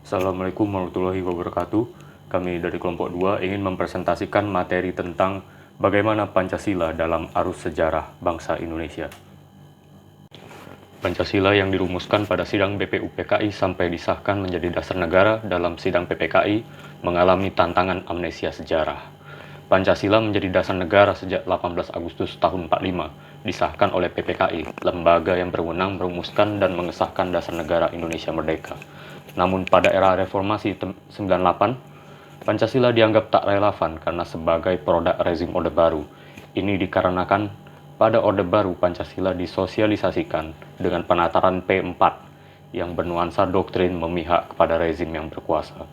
Assalamualaikum warahmatullahi wabarakatuh. Kami dari kelompok 2 ingin mempresentasikan materi tentang bagaimana Pancasila dalam arus sejarah bangsa Indonesia. Pancasila yang dirumuskan pada sidang BPUPKI sampai disahkan menjadi dasar negara dalam sidang PPKI mengalami tantangan amnesia sejarah. Pancasila menjadi dasar negara sejak 18 Agustus tahun 45, disahkan oleh PPKI, lembaga yang berwenang merumuskan dan mengesahkan dasar negara Indonesia Merdeka. Namun pada era reformasi 98, Pancasila dianggap tak relevan karena sebagai produk rezim Orde Baru. Ini dikarenakan pada Orde Baru Pancasila disosialisasikan dengan penataran P4 yang bernuansa doktrin memihak kepada rezim yang berkuasa.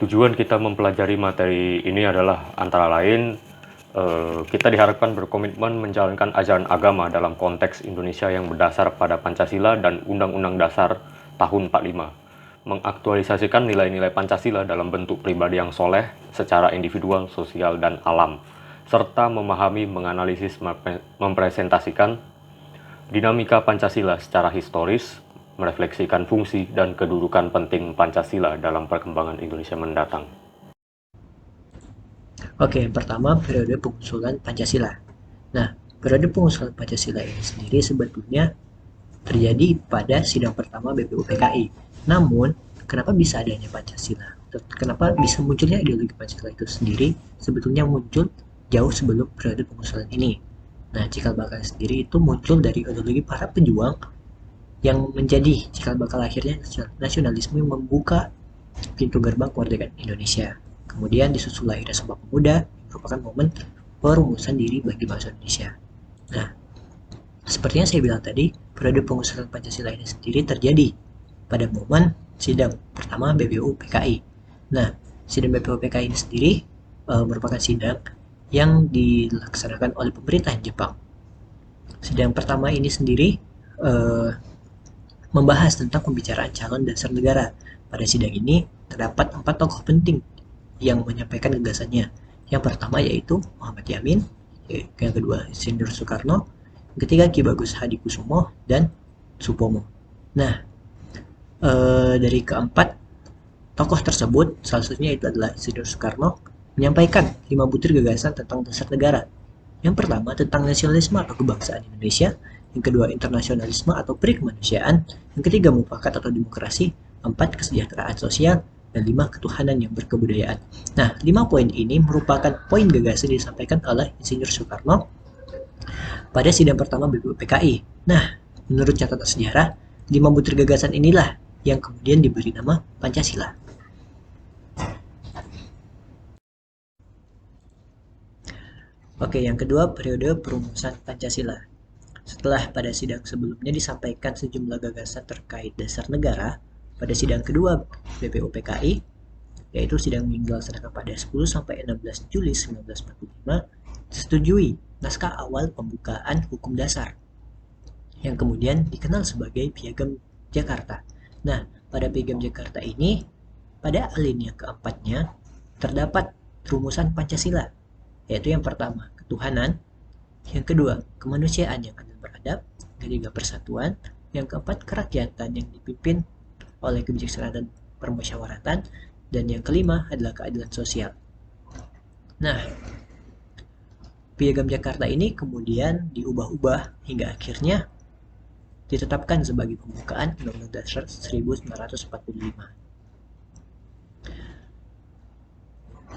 Tujuan kita mempelajari materi ini adalah antara lain kita diharapkan berkomitmen menjalankan ajaran agama dalam konteks Indonesia yang berdasar pada Pancasila dan Undang-Undang Dasar tahun 45, mengaktualisasikan nilai-nilai Pancasila dalam bentuk pribadi yang soleh secara individual, sosial, dan alam, serta memahami, menganalisis, mempresentasikan dinamika Pancasila secara historis, merefleksikan fungsi dan kedudukan penting Pancasila dalam perkembangan Indonesia mendatang. Oke, yang pertama periode pengusulan Pancasila. Nah, periode pengusulan Pancasila ini sendiri sebetulnya terjadi pada sidang pertama BPUPKI. Namun, kenapa bisa adanya Pancasila? Kenapa bisa munculnya ideologi Pancasila itu sendiri sebetulnya muncul jauh sebelum periode pengusulan ini. Nah, cikal bakal sendiri itu muncul dari ideologi para pejuang yang menjadi cikal bakal akhirnya nasionalisme yang membuka pintu gerbang kemerdekaan Indonesia. Kemudian disusul lahirnya Sumpah Pemuda, merupakan momen perumusan diri bagi bangsa Indonesia. Nah, seperti yang saya bilang tadi, periode pengusulan Pancasila ini sendiri terjadi pada momen sidang pertama BPUPKI. Nah, sidang BPUPKI ini sendiri merupakan sidang yang dilaksanakan oleh pemerintahan Jepang. Sidang pertama ini sendiri membahas tentang pembicaraan calon dasar negara. Pada sidang ini terdapat 4 tokoh penting yang menyampaikan gagasannya. Yang pertama yaitu Muhammad Yamin, yang kedua Insinyur Soekarno, yang ketiga Ki Bagus Hadikusumo, dan Supomo. Nah, dari keempat tokoh tersebut, salah satunya itu adalah Insinyur Soekarno, menyampaikan 5 butir gagasan tentang dasar negara. Yang pertama tentang nasionalisme atau kebangsaan Indonesia, yang kedua internasionalisme atau perikemanusiaan, yang ketiga mufakat atau demokrasi, 4 kesejahteraan sosial, dan 5 ketuhanan yang berkebudayaan. Nah, 5 poin ini merupakan poin gagasan yang disampaikan oleh Insinyur Soekarno pada sidang pertama BPUPKI. Nah, menurut catatan sejarah, 5 butir gagasan inilah yang kemudian diberi nama Pancasila. Oke, yang kedua periode perumusan Pancasila. Setelah pada sidang sebelumnya disampaikan sejumlah gagasan terkait dasar negara, pada sidang kedua BPUPKI, yaitu sidang yang dilaksanakan pada 10 sampai 16 Juli 1945, disetujui naskah awal pembukaan hukum dasar yang kemudian dikenal sebagai Piagam Jakarta. Nah, pada Piagam Jakarta ini, pada alinea keempatnya terdapat rumusan Pancasila, yaitu yang pertama, ketuhanan, yang kedua, kemanusiaan yang adil beradab, ketiga, persatuan, yang keempat, kerakyatan yang dipimpin oleh kebijaksanaan dan permusyawaratan, dan yang kelima adalah keadilan sosial. Nah, Piagam Jakarta ini kemudian diubah-ubah hingga akhirnya ditetapkan sebagai pembukaan Undang-Undang Dasar 1945.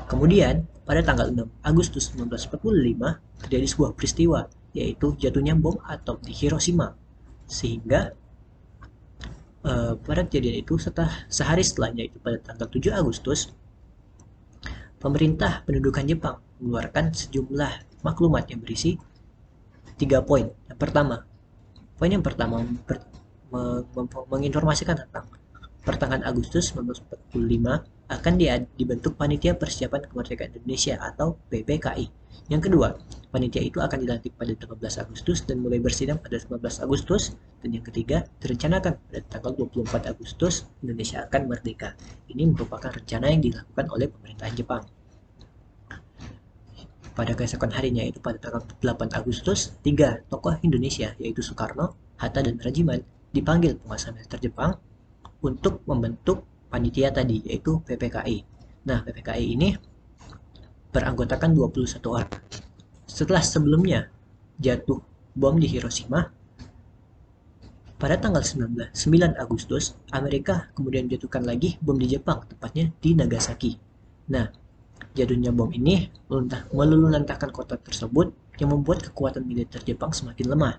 Kemudian, pada tanggal 6 Agustus 1945 terjadi sebuah peristiwa, yaitu jatuhnya bom atom di Hiroshima. Sehingga pada kejadian itu sehari setelahnya, itu pada tanggal 7 Agustus, pemerintah pendudukan Jepang mengeluarkan sejumlah maklumat yang berisi 3 poin. Poin yang pertama menginformasikan tentang pertengahan Agustus 1945 akan dibentuk Panitia Persiapan Kemerdekaan Indonesia atau PPKI. Yang kedua, panitia itu akan dilantik pada 13 Agustus dan mulai bersidang pada 19 Agustus. Dan yang ketiga, direncanakan pada tanggal 24 Agustus Indonesia akan merdeka. Ini merupakan rencana yang dilakukan oleh pemerintahan Jepang. Pada keesokan harinya, yaitu pada tanggal 8 Agustus, 3 tokoh Indonesia yaitu Soekarno, Hatta, dan Rajiman dipanggil penguasa militer Jepang untuk membentuk panitia tadi, yaitu PPKI. Nah, PPKI ini beranggotakan 21 orang. Setelah sebelumnya jatuh bom di Hiroshima, pada tanggal 9 Agustus, Amerika kemudian menjatuhkan lagi bom di Jepang, tepatnya di Nagasaki. Nah, jatuhnya bom ini meluluhlantahkan kota tersebut yang membuat kekuatan militer Jepang semakin lemah.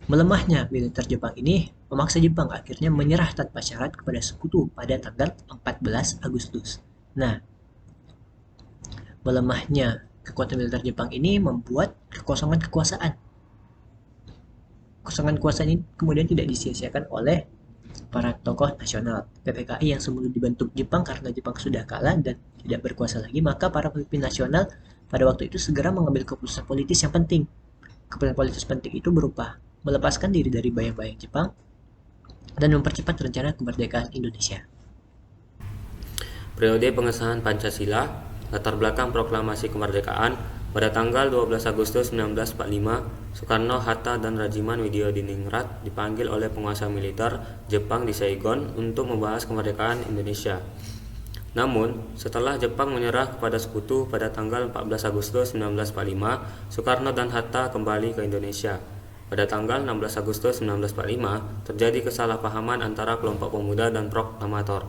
Melemahnya militer Jepang ini memaksa Jepang akhirnya menyerah tanpa syarat kepada sekutu pada tanggal 14 Agustus. Nah, melemahnya kekuatan militer Jepang ini membuat kekosongan kekuasaan. Kekosongan kekuasaan ini kemudian tidak disia-siakan oleh para tokoh nasional. PPKI yang semula dibentuk Jepang karena Jepang sudah kalah dan tidak berkuasa lagi, maka para pemimpin nasional pada waktu itu segera mengambil keputusan politis yang penting. Keputusan politis penting itu berupa melepaskan diri dari bayang-bayang Jepang dan mempercepat rencana kemerdekaan Indonesia. Periode pengesahan Pancasila, latar belakang proklamasi kemerdekaan. Pada tanggal 12 Agustus 1945, Soekarno, Hatta, dan Rajiman Widyodiningrat dipanggil oleh penguasa militer Jepang di Saigon untuk membahas kemerdekaan Indonesia. Namun, setelah Jepang menyerah kepada sekutu pada tanggal 14 Agustus 1945, Soekarno dan Hatta kembali ke Indonesia. Pada tanggal 16 Agustus 1945, terjadi kesalahpahaman antara kelompok pemuda dan proklamator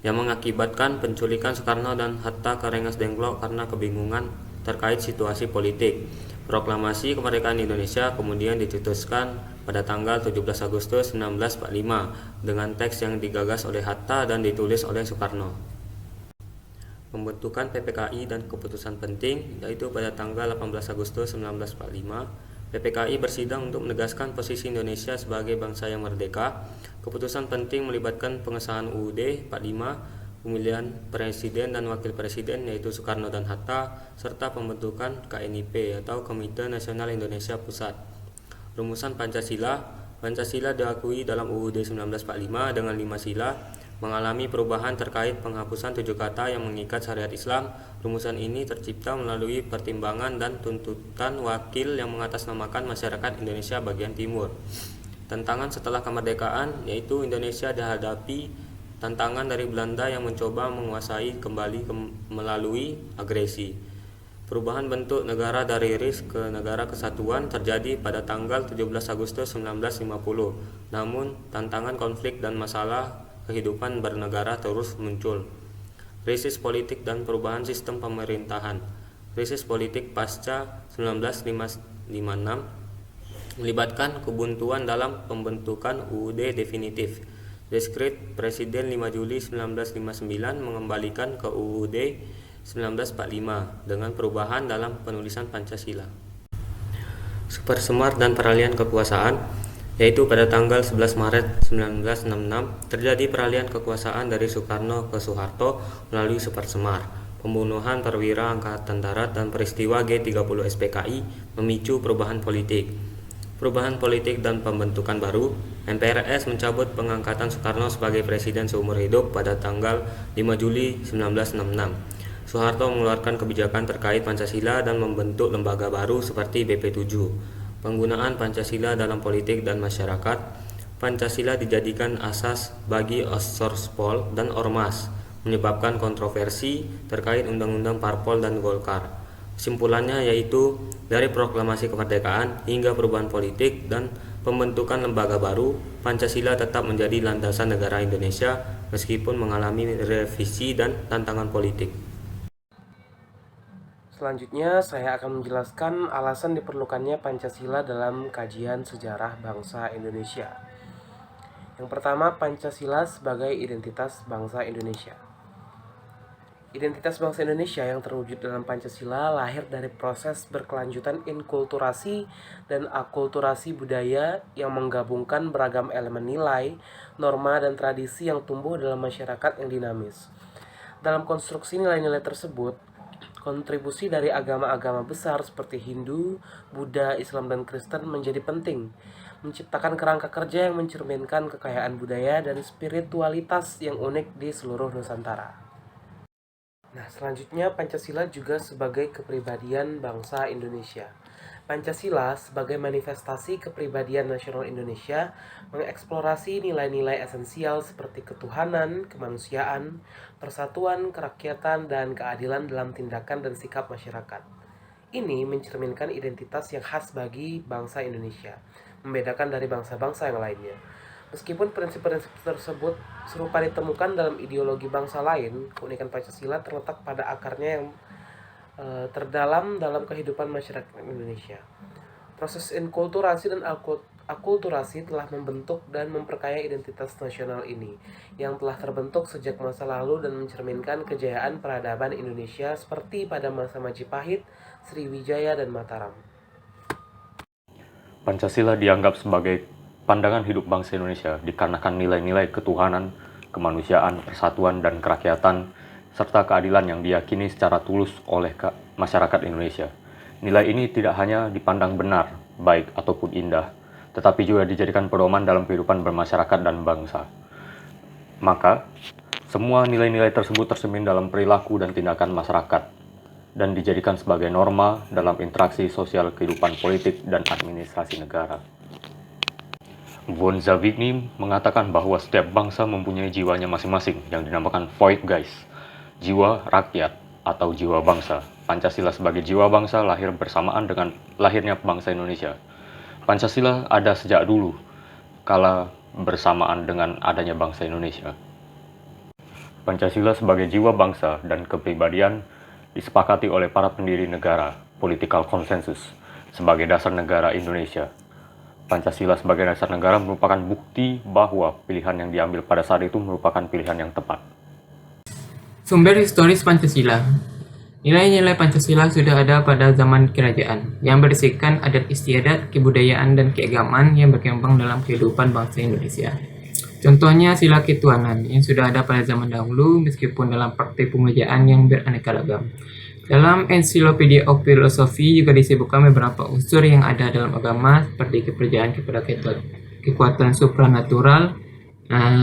yang mengakibatkan penculikan Soekarno dan Hatta ke Rengas Dengklok karena kebingungan terkait situasi politik. Proklamasi kemerdekaan Indonesia kemudian dicetuskan pada tanggal 17 Agustus 1945 dengan teks yang digagas oleh Hatta dan ditulis oleh Soekarno. Pembentukan PPKI dan keputusan penting, yaitu pada tanggal 18 Agustus 1945, PPKI bersidang untuk menegaskan posisi Indonesia sebagai bangsa yang merdeka. Keputusan penting melibatkan pengesahan UUD 45, pemilihan presiden dan wakil presiden yaitu Soekarno dan Hatta, serta pembentukan KNIP atau Komite Nasional Indonesia Pusat. Rumusan Pancasila. Pancasila diakui dalam UUD 1945 dengan 5 sila, mengalami perubahan terkait penghapusan 7 kata yang mengikat syariat Islam. Rumusan ini tercipta melalui pertimbangan dan tuntutan wakil yang mengatasnamakan masyarakat Indonesia bagian timur. Tantangan setelah kemerdekaan, yaitu Indonesia dihadapi tantangan dari Belanda yang mencoba menguasai kembali melalui agresi. Perubahan bentuk negara dari RIS ke negara kesatuan terjadi pada tanggal 17 Agustus 1950. Namun, tantangan konflik dan masalah kehidupan bernegara terus muncul. Krisis politik dan perubahan sistem pemerintahan. Krisis politik pasca 1956 melibatkan kebuntuan dalam pembentukan UUD definitif. Dekret Presiden 5 Juli 1959 mengembalikan ke UUD 1945 dengan perubahan dalam penulisan Pancasila. Supersemar dan peralihan kekuasaan, yaitu pada tanggal 11 Maret 1966 terjadi peralihan kekuasaan dari Soekarno ke Soeharto melalui Supersemar, pembunuhan perwira Angkatan Darat dan peristiwa G30 SPKI memicu perubahan politik. Perubahan politik dan pembentukan baru. MPRS mencabut pengangkatan Soekarno sebagai presiden seumur hidup pada tanggal 5 Juli 1966. Soeharto mengeluarkan kebijakan terkait Pancasila dan membentuk lembaga baru seperti BP7. Penggunaan Pancasila dalam politik dan masyarakat. Pancasila dijadikan asas bagi Sorspol dan Ormas, menyebabkan kontroversi terkait Undang-Undang Parpol dan Golkar. Kesimpulannya yaitu dari proklamasi kemerdekaan hingga perubahan politik dan pembentukan lembaga baru, Pancasila tetap menjadi landasan negara Indonesia meskipun mengalami revisi dan tantangan politik. Selanjutnya saya akan menjelaskan alasan diperlukannya Pancasila dalam kajian sejarah bangsa Indonesia. Yang pertama, Pancasila sebagai identitas bangsa Indonesia. Identitas bangsa Indonesia yang terwujud dalam Pancasila lahir dari proses berkelanjutan inkulturasi dan akulturasi budaya yang menggabungkan beragam elemen nilai, norma, dan tradisi yang tumbuh dalam masyarakat yang dinamis. Dalam konstruksi nilai-nilai tersebut, kontribusi dari agama-agama besar seperti Hindu, Buddha, Islam, dan Kristen menjadi penting, menciptakan kerangka kerja yang mencerminkan kekayaan budaya dan spiritualitas yang unik di seluruh Nusantara. Nah, selanjutnya Pancasila juga sebagai kepribadian bangsa Indonesia. Pancasila sebagai manifestasi kepribadian nasional Indonesia mengeksplorasi nilai-nilai esensial seperti ketuhanan, kemanusiaan, persatuan, kerakyatan, dan keadilan dalam tindakan dan sikap masyarakat. Ini mencerminkan identitas yang khas bagi bangsa Indonesia, membedakan dari bangsa-bangsa yang lainnya. Meskipun prinsip-prinsip tersebut serupa ditemukan dalam ideologi bangsa lain, keunikan Pancasila terletak pada akarnya yang terdalam dalam kehidupan masyarakat Indonesia. Proses inkulturasi dan akulturasi telah membentuk dan memperkaya identitas nasional ini, yang telah terbentuk sejak masa lalu dan mencerminkan kejayaan peradaban Indonesia seperti pada masa Majapahit, Sriwijaya, dan Mataram. Pancasila dianggap sebagai pandangan hidup bangsa Indonesia dikarenakan nilai-nilai ketuhanan, kemanusiaan, persatuan, dan kerakyatan, serta keadilan yang diyakini secara tulus oleh masyarakat Indonesia. Nilai ini tidak hanya dipandang benar, baik ataupun indah, tetapi juga dijadikan pedoman dalam kehidupan bermasyarakat dan bangsa. Maka, semua nilai-nilai tersebut tercermin dalam perilaku dan tindakan masyarakat, dan dijadikan sebagai norma dalam interaksi sosial kehidupan politik dan administrasi negara. Von Savigny mengatakan bahwa setiap bangsa mempunyai jiwanya masing-masing yang dinamakan Volksgeist, jiwa rakyat atau jiwa bangsa. Pancasila sebagai jiwa bangsa lahir bersamaan dengan lahirnya bangsa Indonesia. Pancasila ada sejak dulu, kala bersamaan dengan adanya bangsa Indonesia. Pancasila sebagai jiwa bangsa dan kepribadian disepakati oleh para pendiri negara, political consensus, sebagai dasar negara Indonesia. Pancasila sebagai dasar negara merupakan bukti bahwa pilihan yang diambil pada saat itu merupakan pilihan yang tepat. Sumber historis Pancasila. Nilai-nilai Pancasila sudah ada pada zaman kerajaan, yang berisikan adat istiadat, kebudayaan, dan keagamaan yang berkembang dalam kehidupan bangsa Indonesia. Contohnya sila ketuhanan yang sudah ada pada zaman dahulu meskipun dalam praktik pemujaan yang beraneka ragam. Dalam Encyclopedia of Philosophy juga disebutkan beberapa unsur yang ada dalam agama seperti kepercayaan kepada kekuatan supranatural,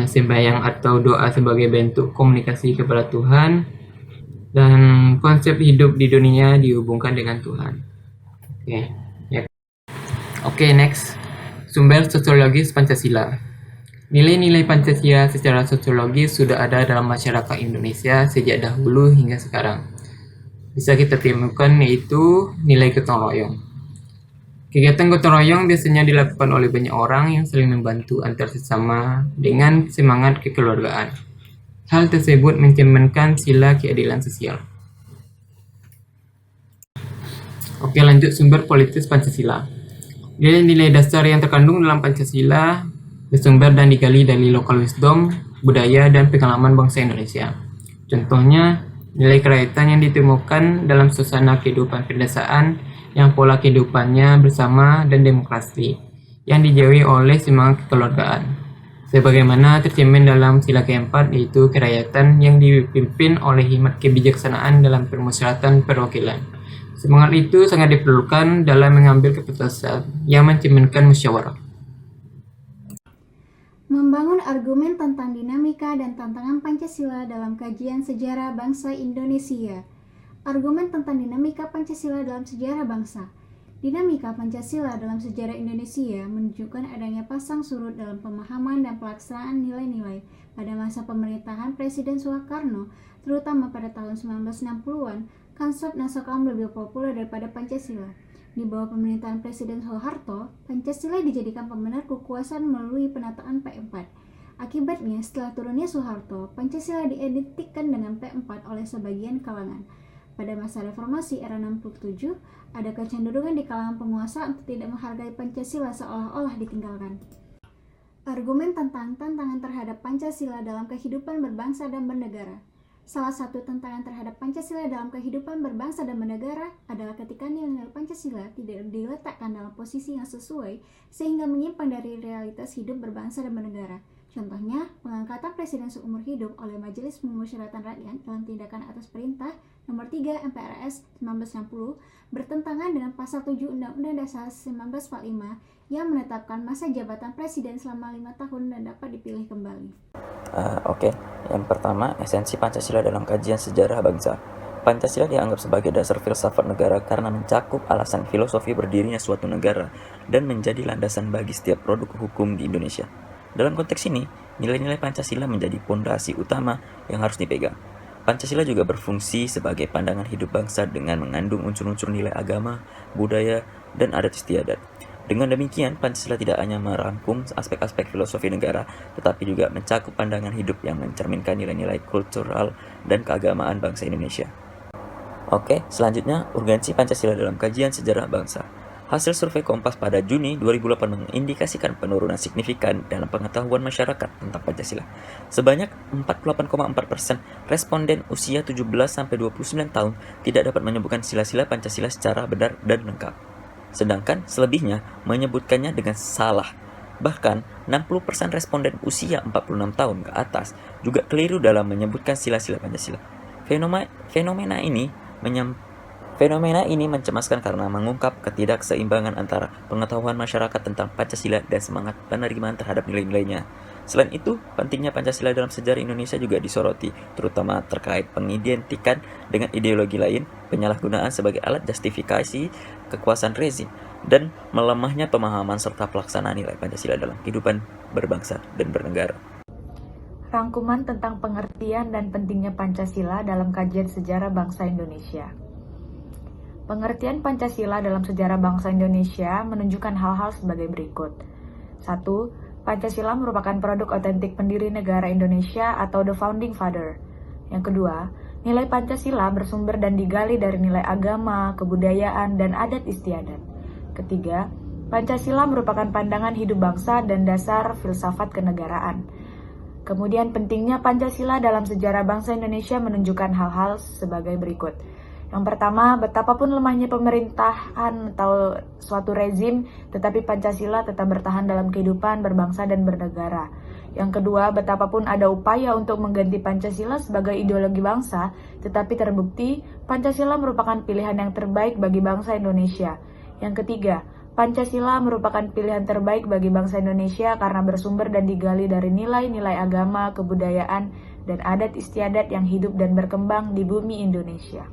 sembahyang atau doa sebagai bentuk komunikasi kepada Tuhan, dan konsep hidup di dunia dihubungkan dengan Tuhan. Oke, next. Sumber sosiologis Pancasila. Nilai-nilai Pancasila secara sosiologis sudah ada dalam masyarakat Indonesia sejak dahulu hingga sekarang. Bisa kita temukan yaitu nilai gotong royong. Kegiatan gotong royong biasanya dilakukan oleh banyak orang yang saling membantu antar sesama dengan semangat kekeluargaan. Hal tersebut mencerminkan sila keadilan sosial. Oke, lanjut sumber politis Pancasila. Nilai-nilai dasar yang terkandung dalam Pancasila bersumber dan digali dari local wisdom, budaya, dan pengalaman bangsa Indonesia. Contohnya, nilai kerakyatan yang ditemukan dalam suasana kehidupan pedesaan yang pola kehidupannya bersama dan demokrasi, yang dijauhi oleh semangat kekeluargaan. Sebagaimana tercermin dalam sila keempat yaitu kerakyatan yang dipimpin oleh hikmat kebijaksanaan dalam permusyawaratan perwakilan. Semangat itu sangat diperlukan dalam mengambil keputusan yang mencerminkan musyawarah. Membangun argumen tentang dinamika dan tantangan Pancasila dalam kajian sejarah bangsa Indonesia. Argumen tentang dinamika Pancasila dalam sejarah bangsa. Dinamika Pancasila dalam sejarah Indonesia menunjukkan adanya pasang surut dalam pemahaman dan pelaksanaan nilai-nilai pada masa pemerintahan Presiden Soekarno, terutama pada tahun 1960-an. Konsep nasional lebih populer daripada Pancasila. Di bawah pemerintahan Presiden Soeharto, Pancasila dijadikan pembenar kekuasaan melalui penataan P4. Akibatnya, setelah turunnya Soeharto, Pancasila diidentikan dengan P4 oleh sebagian kalangan. Pada masa reformasi era 67, ada kecenderungan di kalangan penguasa untuk tidak menghargai Pancasila seolah-olah ditinggalkan. Argumen tentang tantangan terhadap Pancasila dalam kehidupan berbangsa dan bernegara. Salah satu tantangan terhadap Pancasila dalam kehidupan berbangsa dan bernegara adalah ketika nilai-nilai Pancasila tidak diletakkan dalam posisi yang sesuai sehingga menyimpang dari realitas hidup berbangsa dan bernegara. Contohnya, pengangkatan presiden seumur hidup oleh Majelis Pemusyawaratan Rakyat dalam tindakan atas perintah Nomor 3 MPRS 1960 bertentangan dengan Pasal 7 Undang-Undang Dasar 1945 yang menetapkan masa jabatan presiden selama 5 tahun dan dapat dipilih kembali. Oke. Yang pertama, esensi Pancasila dalam kajian sejarah bangsa. Pancasila dianggap sebagai dasar filsafat negara karena mencakup alasan filosofi berdirinya suatu negara dan menjadi landasan bagi setiap produk hukum di Indonesia. Dalam konteks ini, nilai-nilai Pancasila menjadi pondasi utama yang harus dipegang. Pancasila juga berfungsi sebagai pandangan hidup bangsa dengan mengandung unsur-unsur nilai agama, budaya, dan adat istiadat. Dengan demikian, Pancasila tidak hanya merangkum aspek-aspek filosofi negara, tetapi juga mencakup pandangan hidup yang mencerminkan nilai-nilai kultural dan keagamaan bangsa Indonesia. Oke, selanjutnya urgensi Pancasila dalam kajian sejarah bangsa. Hasil survei Kompas pada Juni 2008 mengindikasikan penurunan signifikan dalam pengetahuan masyarakat tentang Pancasila. Sebanyak 48,4% responden usia 17-29 tahun tidak dapat menyebutkan sila-sila Pancasila secara benar dan lengkap. Sedangkan selebihnya menyebutkannya dengan salah. Bahkan 60% responden usia 46 tahun ke atas juga keliru dalam menyebutkan sila-sila Pancasila. Fenomena ini mencemaskan karena mengungkap ketidakseimbangan antara pengetahuan masyarakat tentang Pancasila dan semangat penerimaan terhadap nilai-nilainya. Selain itu, pentingnya Pancasila dalam sejarah Indonesia juga disoroti, terutama terkait pengidentikan dengan ideologi lain, penyalahgunaan sebagai alat justifikasi kekuasaan rezim, dan melemahnya pemahaman serta pelaksanaan nilai Pancasila dalam kehidupan berbangsa dan bernegara. Rangkuman tentang pengertian dan pentingnya Pancasila dalam kajian sejarah bangsa Indonesia. Pengertian Pancasila dalam sejarah bangsa Indonesia menunjukkan hal-hal sebagai berikut. 1. Pancasila merupakan produk otentik pendiri negara Indonesia atau the founding father. Yang kedua, nilai Pancasila bersumber dan digali dari nilai agama, kebudayaan, dan adat istiadat. Ketiga, Pancasila merupakan pandangan hidup bangsa dan dasar filsafat kenegaraan. Kemudian pentingnya Pancasila dalam sejarah bangsa Indonesia menunjukkan hal-hal sebagai berikut. Yang pertama, betapapun lemahnya pemerintahan atau suatu rezim, tetapi Pancasila tetap bertahan dalam kehidupan berbangsa dan bernegara. Yang kedua, betapapun ada upaya untuk mengganti Pancasila sebagai ideologi bangsa, tetapi terbukti Pancasila merupakan pilihan yang terbaik bagi bangsa Indonesia. Yang ketiga, Pancasila merupakan pilihan terbaik bagi bangsa Indonesia karena bersumber dan digali dari nilai-nilai agama, kebudayaan, dan adat istiadat yang hidup dan berkembang di bumi Indonesia.